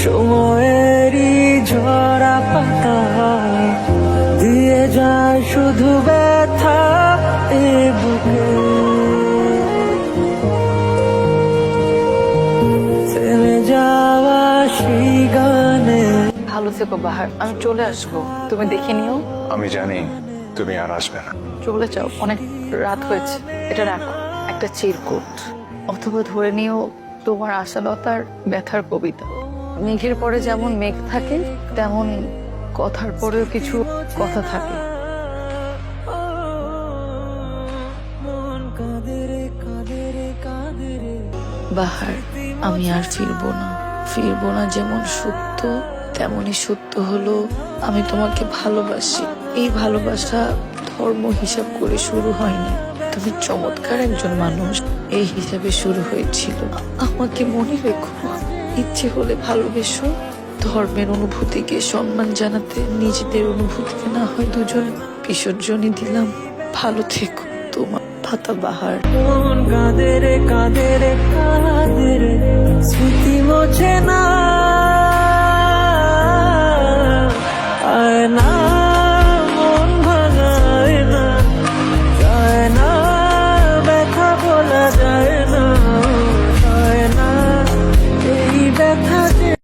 সময়েরই ঝরা পাতা দিয়ে যায় শুধু ব্যথা এ বুকে। থেমে যাওয়া সেই গানে। ভালো থেকো বাহার, আমি চলে আসবো, তুমি দেখে নিও। আমি জানি তুমি আর আসবে না। চলে যাও, অনেক রাত হয়েছে। এটা রাখো, একটা চিরকুট, অথবা ধরে নিও তোমার আশালতার ব্যথার কবিতা। মেঘের পরে যেমন মেঘ থাকে, তেমন কথার পরেও কিছু কথা থাকে। বাহার, আমি আর ফিরবো না যেমন সত্য, তেমনই সত্য হলো আমি তোমাকে ভালোবাসি। এই ভালোবাসা ধর্ম হিসাব করে শুরু হয়নি, তুমি চমৎকার একজন মানুষ, এই হিসাবে শুরু হয়েছিল। আমাকে মনে রেখো, ইচ্ছে হলে ভালোবেসো। ধর্মের অনুভূতিকে সম্মান জানাতে নিজেদের অনুভূতিকে না হয় দুজন বিসর্জনই দিলাম। ভালো থেকো, তোমার পাতা বাহার। মন কাঁদে রে, স্মৃতি মোছে না।